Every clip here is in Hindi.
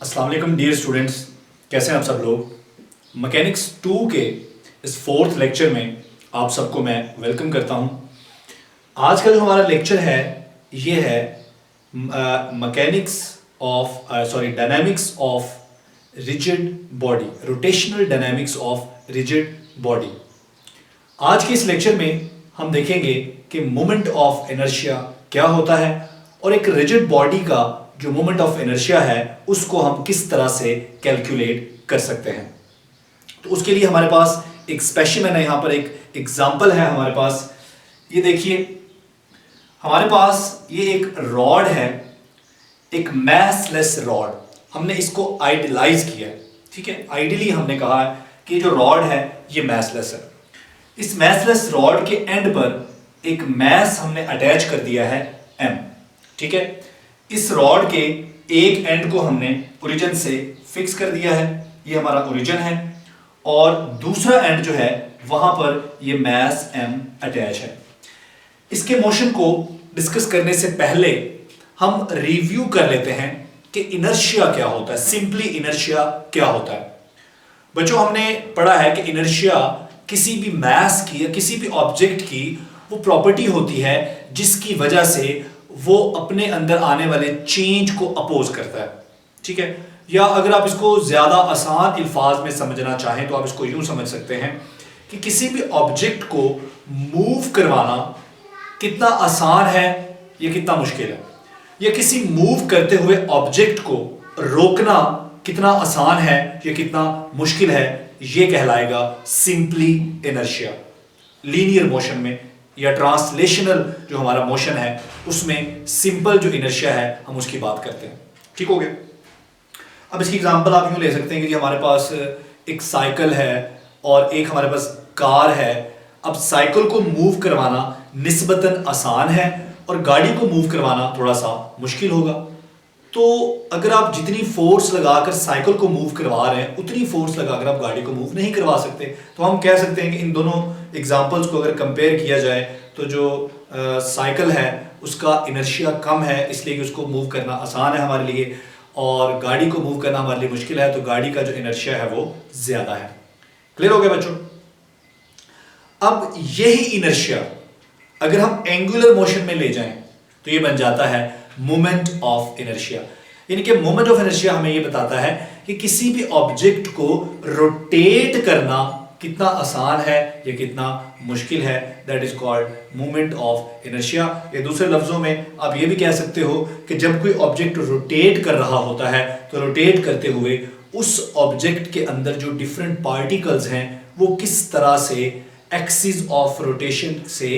अस्सलाम वालेकुम डियर स्टूडेंट्स, कैसे हैं आप सब लोग। मैकेनिक्स 2 के इस 4th लेक्चर में आप सबको मैं वेलकम करता हूं। आज का जो हमारा लेक्चर है ये है dynamics of rigid body, rotational dynamics of rigid body. आज के इस लेक्चर में हम देखेंगे कि मोमेंट ऑफ इनर्शिया क्या होता है और एक रिजिड बॉडी का जो मोमेंट ऑफ इनर्शिया है उसको हम किस तरह से कैलकुलेट कर सकते हैं। तो उसके लिए हमारे पास एक स्पेसिमेन है, यहाँ पर एक एग्जांपल है हमारे पास। ये देखिए, हमारे पास ये एक रॉड है, एक मैसलेस रॉड। हमने इसको आइडियलाइज किया है, ठीक है। आइडियली हमने कहा है कि जो रॉड है ये मैसलेस है। इस मैसलेस रॉड के एंड पर एक मैस हमने अटैच कर दिया है m, ठीक है। इस रॉड के एक एंड को हमने ओरिजिन से फिक्स कर दिया है, ये हमारा ओरिजिन है, और दूसरा एंड जो है वहां पर ये मैस m अटैच है। इसके मोशन को डिस्कस करने से पहले हम रिव्यू कर लेते हैं कि इनर्शिया क्या होता है, सिंपली इनर्शिया क्या होता है। बच्चों, हमने पढ़ा है कि इनर्शिया किसी भी मैस की या किसी भी ऑब्जेक्ट की वो प्रॉपर्टी होती है जिसकी वजह से वो अपने अंदर आने वाले चेंज को अपोज करता है, ठीक है। या अगर आप इसको ज्यादा आसान अल्फाज में समझना चाहें तो आप इसको यूं समझ सकते हैं कि किसी भी ऑब्जेक्ट को मूव करवाना कितना आसान है या कितना मुश्किल है, या किसी मूव करते हुए ऑब्जेक्ट को रोकना कितना आसान है या कितना मुश्किल है, ये कहलाएगा सिंपली इनर्शिया। लीनियर मोशन में या ट्रांसलेशनल जो हमारा मोशन है उसमें सिंपल जो इनर्शिया है हम उसकी बात करते हैं, ठीक हो गया। अब इसकी एग्जांपल आप यूं ले सकते हैं कि हमारे पास एक साइकिल है और एक हमारे पास कार है। अब साइकिल को मूव करवाना निस्बतन आसान है और गाड़ी को मूव करवाना थोड़ा सा मुश्किल होगा। तो अगर आप जितनी फोर्स लगाकर साइकिल को मूव करवा रहे हैं उतनी फोर्स लगाकर आप गाड़ी को मूव नहीं करवा सकते। तो हम कह सकते हैं कि इन दोनों एग्जांपल्स को अगर कंपेयर किया जाए तो जो साइकिल है उसका इनर्शिया कम है, इसलिए कि उसको मूव करना आसान है हमारे लिए, और गाड़ी को मूव करना हमारे लिए मुश्किल है, तो गाड़ी का जो इनर्शिया है वो ज्यादा है। क्लियर हो गया बच्चों। अब यही इनर्शिया अगर हम एंगुलर मोशन में ले जाएं तो ये बन जाता है मोमेंट ऑफ इनर्शिया। यानी कि मोमेंट ऑफ इनर्शिया हमें ये बताता है कि किसी भी ऑब्जेक्ट को रोटेट करना कितना आसान है या कितना मुश्किल है। That is called moment of inertia. या दूसरे लफ्जों में आप ये भी कह सकते हो कि जब कोई ऑब्जेक्ट रोटेट कर रहा होता है तो रोटेट करते हुए उस ऑब्जेक्ट के अंदर जो डिफरेंट पार्टिकल्स हैं वो किस तरह से एक्सिस ऑफ रोटेशन से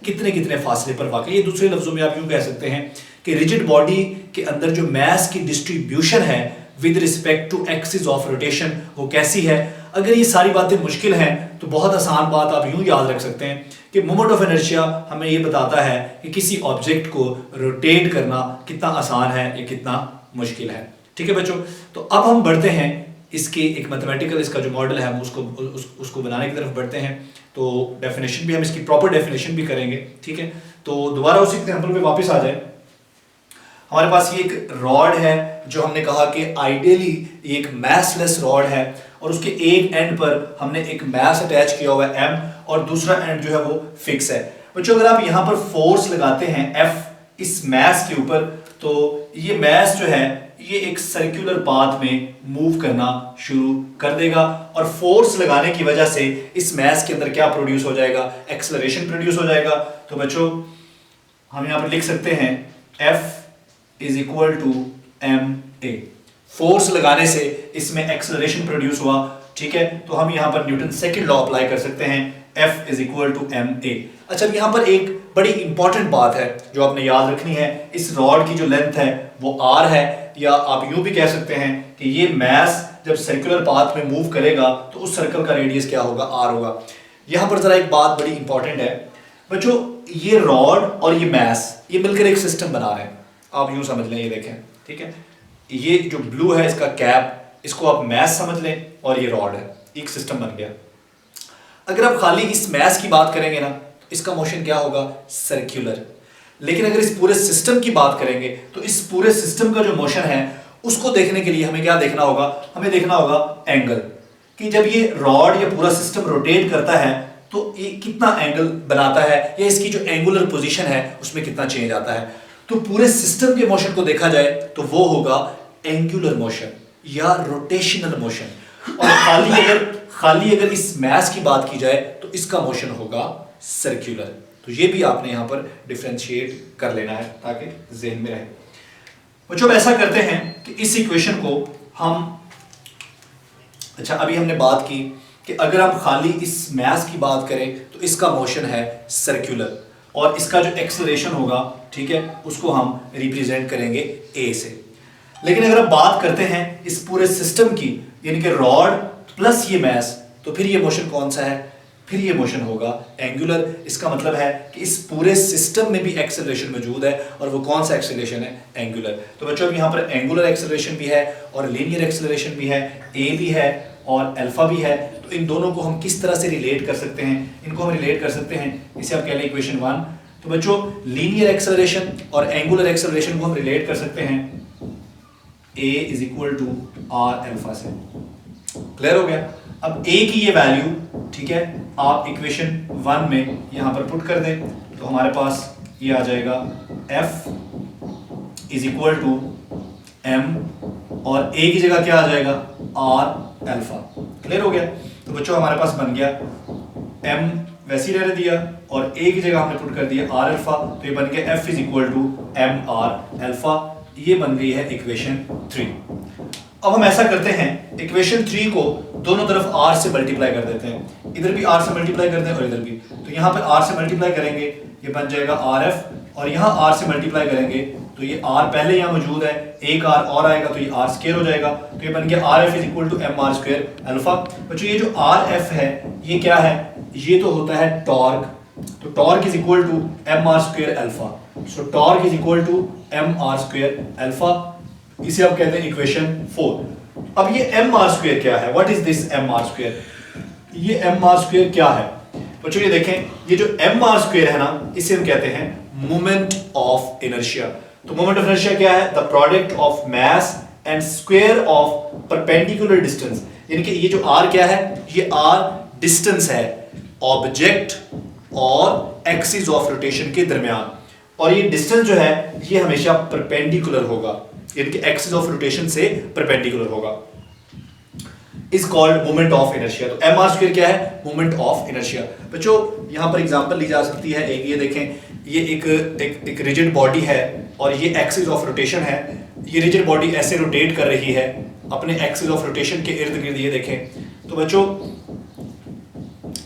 कितने कितने फासले पर वाकई। ये दूसरे लफ्जों में आप यूं कह सकते हैं कि रिजिड बॉडी के अंदर जो मास की डिस्ट्रीब्यूशन है with respect to axis of rotation वो कैसी है। अगर ये सारी बातें मुश्किल हैं तो बहुत आसान बात आप यूं याद रख सकते हैं कि मोमेंट ऑफ इनर्शिया हमें ये बताता है कि किसी ऑब्जेक्ट को रोटेट करना कितना आसान है या कितना मुश्किल है, ठीक है बच्चों। तो अब हम बढ़ते हैं इसके एक मैथमेटिकल इसका जो मॉडल है हम उसको बनाने की तरफ बढ़ते हैं। तो डेफिनेशन भी हम इसकी प्रॉपर डेफिनेशन भी करेंगे, ठीक है। तो दोबारा उसी एग्जांपल पे वापस आ जाए। हमारे पास ये एक रॉड है जो हमने कहा कि आइडियली एक मैसलेस रॉड है और उसके एक एंड पर हमने एक मैस अटैच किया हुआ है m और दूसरा एंड जो है वो फिक्स है। बच्चों, अगर आप यहाँ पर फोर्स लगाते हैं F इस मैस के ऊपर तो ये मैस जो है ये एक सर्कुलर पाथ में मूव करना शुरू कर देगा और फोर्स लगाने की वजह से इस मैस के अंदर क्या प्रोड्यूस हो जाएगा, एक्सेलरेशन प्रोड्यूस हो जाएगा। तो बच्चों हम यहाँ पर लिख सकते हैं F is equal to ma। Force लगाने से इसमें एक्सेलरेशन प्रोड्यूस हुआ, ठीक है। तो हम यहाँ पर न्यूटन सेकंड लॉ अप्लाई कर सकते हैं, F is equal to ma। अच्छा, यहाँ पर एक बड़ी इंपॉर्टेंट बात है जो आपने याद रखनी है। इस रॉड की जो लेंथ है वो r है, या आप यूं भी कह सकते हैं कि ये मैस जब सर्कुलर पाथ में मूव करेगा तो उस सर्कल का रेडियस क्या होगा, r होगा। यहां पर जरा एक बात बड़ी इंपॉर्टेंट है बच्चों, ये रॉड और ये मैस ये मिलकर एक सिस्टम बना रहे हैं। आप यूं समझ लें, ये देखें, ठीक है। ये जो ब्लू है इसका कैप, इसको आप मैस समझ लें और ये रॉड है, एक सिस्टम बन गया। अगर आप खाली इस मैस की बात करेंगे ना तो इसका मोशन क्या होगा, सर्कुलर। लेकिन अगर इस पूरे सिस्टम की बात करेंगे तो इस पूरे सिस्टम का जो मोशन है उसको देखने के लिए हमें क्या देखना होगा, हमें देखना होगा एंगल, कि जब ये रॉड या पूरा सिस्टम रोटेट करता है तो ये कितना एंगल बनाता है, या इसकी जो एंगुलर पोजीशन है उसमें कितना चेंज आता है। तो पूरे सिस्टम के मोशन को देखा जाए तो वो होगा एंगुलर मोशन या रोटेशनल मोशन। और खाली अगर इस मैस की बात की जाए तो इसका मोशन होगा सर्कुलर। तो ये भी आपने यहां पर डिफरेंशिएट कर लेना है ताकि ज़हन में रहे। बच्चों ऐसा करते हैं कि इस इक्वेशन को हम, अच्छा अभी हमने बात की कि अगर हम खाली इस मैस की बात करें तो इसका मोशन है सर्कुलर, और इसका जो एक्सेलरेशन होगा, ठीक है, उसको हम रिप्रेजेंट करेंगे ए से। लेकिन अगर हम बात करते हैं इस पूरे सिस्टम की, यानी कि रॉड प्लस ये मैस, तो फिर ये मोशन कौन सा है, फिर ये मोशन होगा एंगुलर। इसका मतलब है कि इस पूरे सिस्टम में भी एक्सेलरेशन मौजूद है, और वो कौन सा एक्सेलरेशन है, एंगुलर। तो बच्चों यहाँ पर एंगुलर एक्सेलरेशन भी है और लीनियर एक्सेलरेशन भी है, ए भी है और अल्फा भी है। तो इन दोनों को हम किस तरह से रिलेट कर सकते हैं, इनको हम रिलेट कर सकते हैं, इसे आप कह लें इक्वेशन 1। तो बच्चों लीनियर एक्सेलरेशन और एंगुलर एक्सेलरेशन को हम रिलेट कर सकते हैं a is equal to R alpha से। क्लियर हो गया। अब a की ये वैल्यू, ठीक है, आप इक्वेशन 1 में यहां पर पुट कर दें तो हमारे पास ये आ जाएगा f is equal to m, और a की जगह क्या आ जाएगा, r अल्फा। क्लियर हो गया। तो बच्चों हमारे पास बन गया m वैसे ही रहने दिया और a की जगह हमने पुट कर दिया r अल्फा, तो ये बन गया f is equal to m r alpha. ये बन गई है इक्वेशन 3। अब हम ऐसा करते हैं, इक्वेशन 3 को दोनों तरफ r से मल्टीप्लाई कर देते हैं, इधर भी r से मल्टीप्लाई करते हैं और इधर भी। तो यहाँ पे r से मल्टीप्लाई करेंगे, ये बन जाएगा rf, और यहाँ r से मल्टीप्लाई करेंगे तो ये r पहले यहाँ मौजूद है, एक r और आएगा तो ये r स्क्वायर हो जाएगा। तो ये बन गया rf is equal to M R square alpha. बच्चों ये जो rf है ये क्या है, ये तो होता है टॉर्क। तो torque is equal to M R square alpha. So torque is equal to M R square alpha. इसे आप कहते हैं इक्वेशन 4। अब ये एम आर स्क्वायर क्या है, what is this M R square, ये एम आर स्क्वायर क्या है। बच्चों ये देखें, ये जो एम आर स्क्वायर है ना, इसे हम कहते हैं मोमेंट ऑफ इनर्शिया। तो मोमेंट ऑफ इनर्शिया क्या है, the product of mass and square of perpendicular distance. यानी कि ये जो r क्या है, ये r डिस्टेंस है ऑब्जेक्ट और एक्सिस ऑफ रोटेशन के दरमियान, और ये डिस्टेंस जो है ये हमेशा परपेंडिकुलर होगा, यानी कि एक्सिस ऑफ रोटेशन से परपेंडिकुलर होगा, is called moment of inertia. तो एम आर स्क्वायर क्या है, मोमेंट ऑफ इनर्शिया। बच्चों यहां पर एग्जांपल ली जा सकती है एक, ये देखें, ये एक रिजिड बॉडी है और ये एक्सिस ऑफ रोटेशन है। ये रिजिड बॉडी ऐसे रोटेट कर रही है अपने एक्सिस ऑफ रोटेशन के इर्द गिर्द, ये देखें। तो बच्चों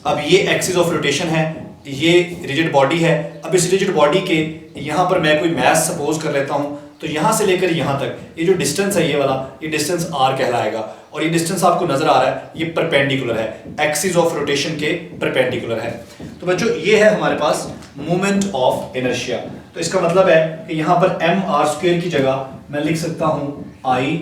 अब ये एक्सिस ऑफ रोटेशन है, ये रिजिड बॉडी है। अब इस रिजिड बॉडी के यहाँ पर मैं कोई मैस सपोज कर लेता हूँ, तो यहाँ से लेकर यहाँ तक ये जो डिस्टेंस है, ये वाला, ये डिस्टेंस r कहलाएगा, और ये डिस्टेंस आपको नजर आ रहा है, ये परपेंडिकुलर है, एक्सिस ऑफ रोटेशन के परपेंडिकुलर है। तो बच्चों ये है हमारे पास मोमेंट ऑफ इनर्शिया। तो इसका मतलब है कि यहाँ पर एम आर स्क्वायर की जगह मैं लिख सकता हूँ I,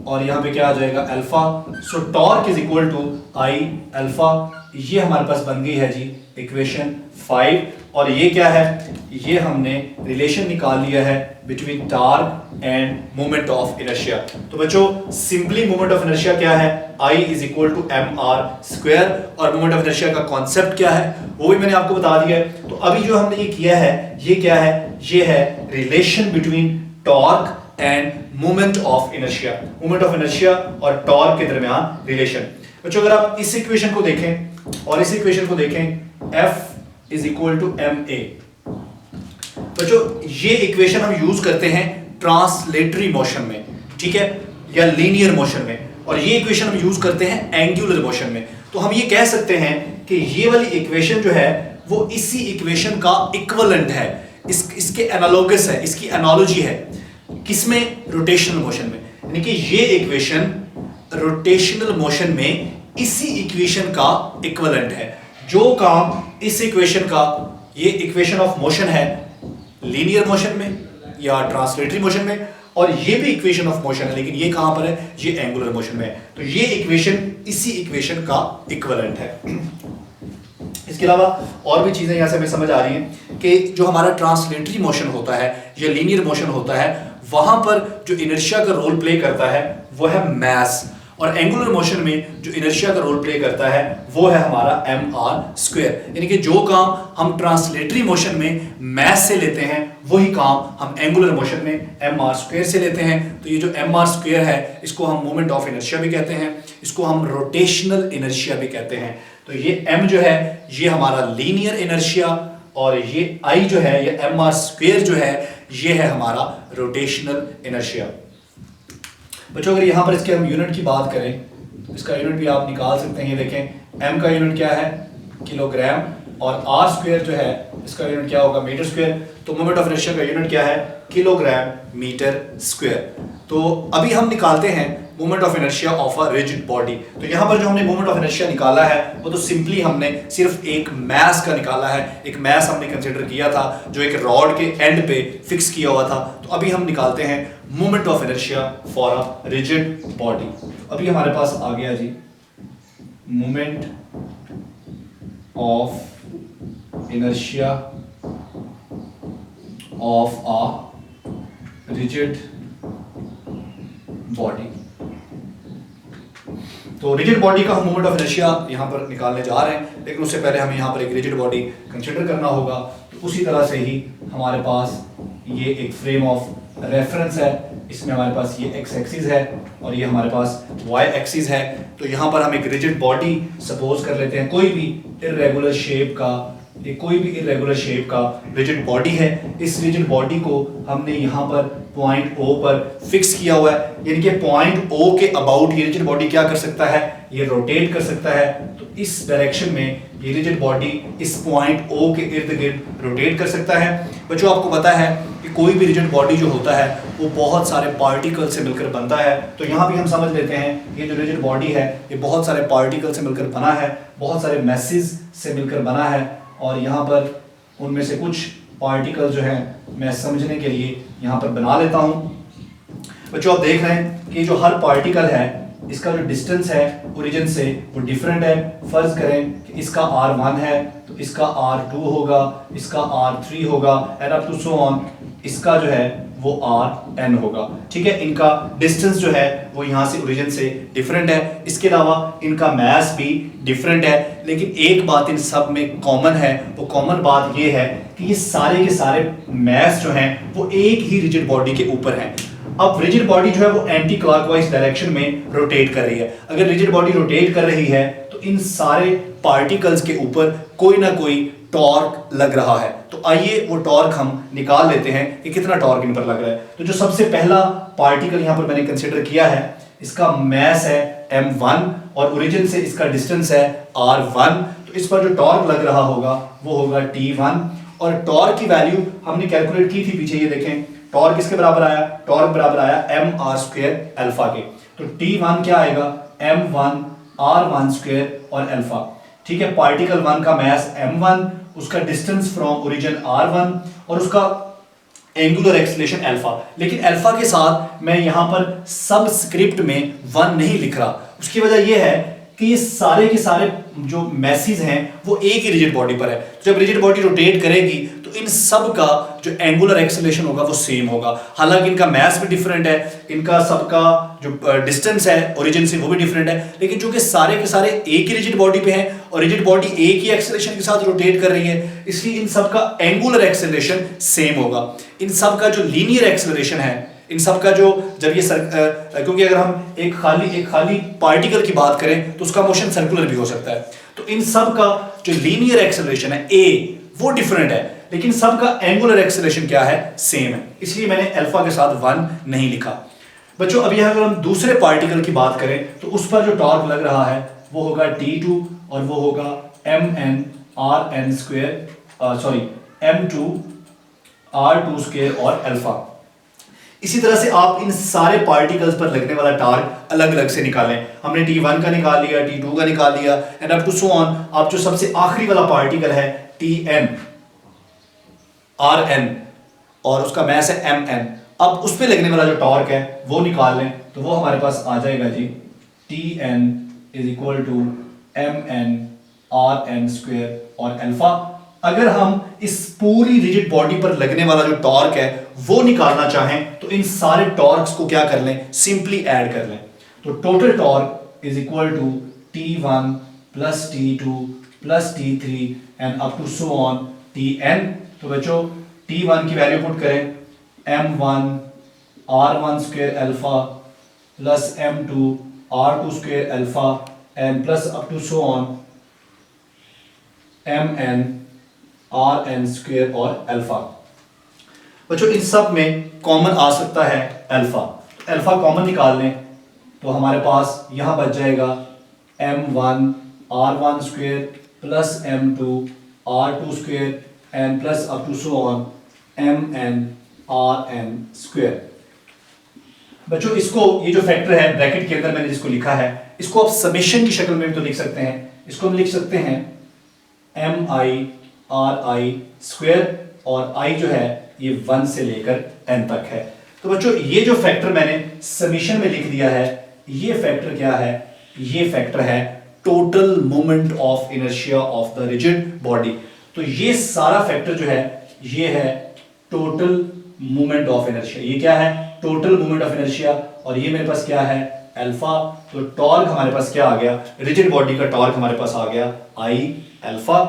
और यहाँ पे क्या आ जाएगा alpha. So torque is equal to I alpha. ये हमारे पास बन गई है जी इक्वेशन 5। और ये क्या है, ये हमने रिलेशन निकाल लिया है between torque and moment of inertia. तो बच्चों सिंपली मोमेंट ऑफ इनर्शिया क्या है, I is equal to M R square, और मोमेंट ऑफ इनर्शिया का कॉन्सेप्ट क्या है वो भी मैंने आपको बता दिया है। तो अभी जो हमने ये किया है, ये क्या है, ये है relation between torque and moment of inertia, moment of inertia और टॉर्क के दरमियान रिलेशन। बच्चों अगर आप इस इक्वेशन को देखें और इस इक्वेशन को देखें, F is equal to M A. बच्चों ये इक्वेशन हम यूज करते हैं ट्रांसलेटरी मोशन में, ठीक है, या लीनियर मोशन में, और ये इक्वेशन हम यूज करते हैं एंगुलर मोशन में। तो हम ये कह सकते हैं कि ये वाली इक्वेशन जो है वो इसी इक्वेशन का इक्विवेलेंट है, इसके एनालोगस है, इसकी एनालॉजी है। किसमें, रोटेशनल मोशन में। यानी कि ये इक्वेशन रोटेशनल मोशन में इसी इक्वेशन का इक्विवेलेंट है। जो काम इस इक्वेशन का, ये इक्वेशन ऑफ मोशन है लीनियर मोशन में या ट्रांसलेटरी मोशन में, और ये भी इक्वेशन ऑफ मोशन है, लेकिन ये कहां पर है, ये एंगुलर मोशन में है। तो ये इक्वेशन इसी इक्वेशन का इक्विवेलेंट है। इसके अलावा और भी चीज़ें यहाँ से हमें समझ आ रही हैं कि जो हमारा ट्रांसलेटरी मोशन होता है या लीनियर मोशन होता है, वहाँ पर जो इनर्शिया का रोल प्ले करता है वो है मैस, और एंगुलर मोशन में जो इनर्शिया का रोल प्ले करता है वो है हमारा mr²। यानी कि जो काम हम ट्रांसलेटरी मोशन में मैस से लेते हैं वही काम हम एंगुलर मोशन में mr² से लेते हैं। तो ये जो mr² है इसको हम मोमेंट ऑफ इनर्शिया भी कहते हैं, इसको हम रोटेशनल इनर्शिया भी कहते हैं। तो ये m जो है ये हमारा लीनियर इनर्शिया, और ये I जो है ये mr² जो है ये है हमारा रोटेशनल इनर्शिया। बच्चों अगर यहाँ पर इसके हम यूनिट की बात करें तो इसका यूनिट भी आप निकाल सकते हैं। ये देखें m का यूनिट क्या है किलोग्राम, और r² जो है इसका यूनिट क्या होगा मीटर स्क्वायर। तो मोमेंट ऑफ इनर्शिया का यूनिट क्या है किलोग्राम मीटर स्क्वायर। तो अभी हम निकालते हैं moment of inertia of a rigid body. तो यहाँ पर जो हमने मोमेंट ऑफ इनर्शिया निकाला है वो तो सिंपली हमने सिर्फ एक मैस का निकाला है। एक मैस हमने कंसिडर किया था जो एक रॉड के एंड पे फिक्स किया हुआ था। तो अभी हम निकालते हैं moment of inertia for a rigid body. अभी हमारे पास आ गया जी moment of inertia of a rigid body. तो रिजिड बॉडी का हम मोमेंट ऑफ इनर्शिया यहाँ पर निकालने जा रहे हैं, लेकिन उससे पहले हमें यहाँ पर एक रिजिड बॉडी कंसिडर करना होगा। तो उसी तरह से ही हमारे पास ये एक फ्रेम ऑफ रेफरेंस है, इसमें हमारे पास ये एक्स एक्सिस है और ये हमारे पास वाई एक्सिस है। तो यहाँ पर हम एक रिजिड बॉडी सपोज कर लेते हैं, कोई भी इर्रेगुलर शेप का, ये कोई भी इर्रेगुलर शेप का रिजिड बॉडी है। इस रिजिड बॉडी को हमने यहाँ पर पॉइंट O पर फिक्स किया हुआ है, यानी कि पॉइंट O के अबाउट ये रिजिड बॉडी क्या कर सकता है, ये रोटेट कर सकता है। तो इस डायरेक्शन में ये रिजिड बॉडी इस पॉइंट O के इर्द गिर्द रोटेट कर सकता है। बच्चों आपको पता है कि कोई भी रिजिड बॉडी जो होता है वो बहुत सारे पार्टिकल से मिलकर बनता है। तो यहाँ भी हम समझ लेते हैं ये जो रिजिड बॉडी है ये बहुत सारे पार्टिकल से मिलकर बना है, बहुत सारे मैसेज से मिलकर बना है। और यहाँ पर उनमें से कुछ पार्टिकल जो हैं मैं समझने के लिए यहाँ पर बना लेता हूँ। बच्चों आप देख रहे हैं कि जो हर पार्टिकल है इसका जो डिस्टेंस है ओरिजिन से वो डिफरेंट है। फर्ज करें कि इसका r1 है तो इसका r2 होगा, इसका r3 होगा and up to so on, इसका जो है वो rn होगा। ठीक है, इनका डिस्टेंस जो है वो यहाँ से ओरिजिन से डिफरेंट है। इसके अलावा इनका मास भी डिफरेंट है, लेकिन एक बात इन सब में कॉमन है। वो कॉमन बात ये है कि ये सारे के सारे मास जो हैं वो एक ही रिजिड बॉडी के ऊपर हैं। अब रिजिड बॉडी जो है वो एंटी क्लॉकवाइज डायरेक्शन में रोटेट कर रही है। अगर रिजिड बॉडी रोटेट कर रही है तो इन सारे पार्टिकल्स के ऊपर कोई ना कोई टॉर्क लग रहा है। तो आइए वो टॉर्क हम निकाल लेते हैं कि कितना टॉर्क इन पर लग रहा है। तो जो सबसे पहला पार्टिकल यहाँ पर मैंने कंसिडर किया है इसका मास है m1 और ओरिजिन से इसका डिस्टेंस है r1। तो इस पर जो टॉर्क लग रहा होगा वो होगा t1, और टॉर्क की वैल्यू हमने कैलकुलेट की थी पीछे। ये देखें टॉर्क किसके बराबर आया, टॉर्क बराबर आया mr² अल्फा के। तो t1 क्या आएगा m1 r1² और अल्फा। ठीक है, पार्टिकल 1 का मास m1, उसका डिस्टेंस फ्रॉम ओरिजिन r1 और उसका एंगुलर एक्सेलरेशन अल्फा। लेकिन अल्फा के साथ मैं यहां पर सबस्क्रिप्ट में 1 नहीं लिख रहा। उसकी वजह यह है कि ये सारे के सारे जो मैसेज हैं वो एक ही रिजिड बॉडी पर है। तो जब रिजिड बॉडी रोटेट करेगी तो इन सब का जो एंगुलर एक्सेलरेशन होगा वो सेम होगा। हालांकि इनका मास भी डिफरेंट है, इनका सबका जो डिस्टेंस है ओरिजिन से वो भी डिफरेंट है, लेकिन चूंकि सारे के सारे एक ही रिजिड बॉडी पे हैं और रिजिड बॉडी एक ही एक्सेलरेशन के साथ रोटेट कर रही है, इसलिए इन सब का एंगुलर एक्सेलरेशन सेम होगा। इन सब का जो लीनियर एक्सेलरेशन है, इन सब का जो जब ये क्योंकि अगर हम एक खाली पार्टिकल की बात करें तो उसका मोशन सर्कुलर भी हो सकता है। तो इन सब का जो लीनियर एक्सेलरेशन है a वो डिफरेंट है, लेकिन सब का एंगुलर एक्सेलरेशन क्या है, सेम है। इसलिए मैंने अल्फा के साथ 1 नहीं लिखा। बच्चों अभी अगर हम दूसरे पार्टिकल की बात करें तो उस पर जो टॉर्क लग रहा है वो होगा t2 और वो होगा mn r2 m2 r2² और अल्फा। इसी तरह से आप इन सारे पार्टिकल्स पर लगने वाला टॉर्क अलग अलग से निकालें। हमने t1 का निकाल लिया, t2 का निकाल लिया and up to so on. आप जो सबसे आखिरी वाला पार्टिकल है tn rn और उसका मास है mn, अब उस पे लगने वाला जो टॉर्क है वो निकाल लें तो वो हमारे पास आ जाएगा जी tn = mn R N square और अल्फा। अगर हम इस पूरी रिजिड बॉडी पर लगने वाला जो टॉर्क है वो निकालना चाहें तो इन सारे टॉर्क्स को क्या कर लें, सिंपली ऐड कर लें। तो total torque is equal to T1 plus T2 plus T3 and up to so on Tn। तो बच्चों T1 की वैल्यू पुट करें m1 r1 square alpha plus m2 r2 square alpha and plus up to so on mn rn square और अल्फा। बच्चों इन सब में कॉमन आ सकता है अल्फा। अल्फा कॉमन निकाल लें तो हमारे पास यहां बच जाएगा m1 r1 square plus m2 r2 square and plus up to so on mn rn square. बच्चों इसको, ये जो फैक्टर है ब्रैकेट के अंदर मैंने जिसको लिखा है, इसको आप समेशन की शक्ल में भी तो लिख सकते हैं। इसको हम लिख सकते हैं mi ri स्क्वायर और i जो है ये 1 से लेकर n तक है। तो बच्चों ये जो फैक्टर मैंने समेशन में लिख दिया है, ये फैक्टर क्या है, ये फैक्टर है total moment of inertia of the rigid body. तो ये सारा फैक्टर जो है ये है टोटल मोमेंट ऑफ इनर्शिया। ये क्या है, टोटल मोमेंट ऑफ इनर्शिया, और ये मेरे पास क्या है, अल्फा। तो टॉर्क हमारे पास क्या आ गया, रिजिड बॉडी का टॉर्क हमारे पास आ गया आई अल्फा।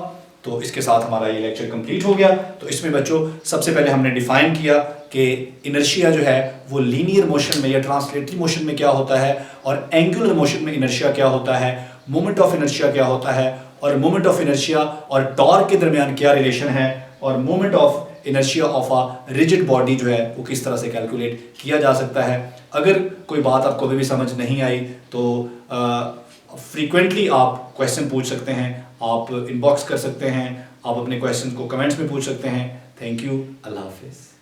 तो इसके साथ हमारा ये लेक्चर कंप्लीट हो गया। तो इसमें बच्चों सबसे पहले हमने डिफाइन किया कि इनर्शिया जो है वो लीनियर मोशन में या ट्रांसलेटरी मोशन में क्या होता है, और एंगुलर मोशन में इनर्शिया क्या होता है, मोमेंट ऑफ इनर्शिया क्या होता है, और मोमेंट ऑफ इनर्शिया और टॉर्क के दरमियान क्या रिलेशन है, और moment of inertia of a rigid body जो है वो किस तरह से कैलकुलेट किया जा सकता है। अगर कोई बात आपको अभी भी समझ नहीं आई तो फ्रीक्वेंटली आप क्वेश्चन पूछ सकते हैं, आप इनबॉक्स कर सकते हैं, आप अपने क्वेश्चन को कमेंट्स में पूछ सकते हैं। थैंक यू, अल्लाह हाफिज़।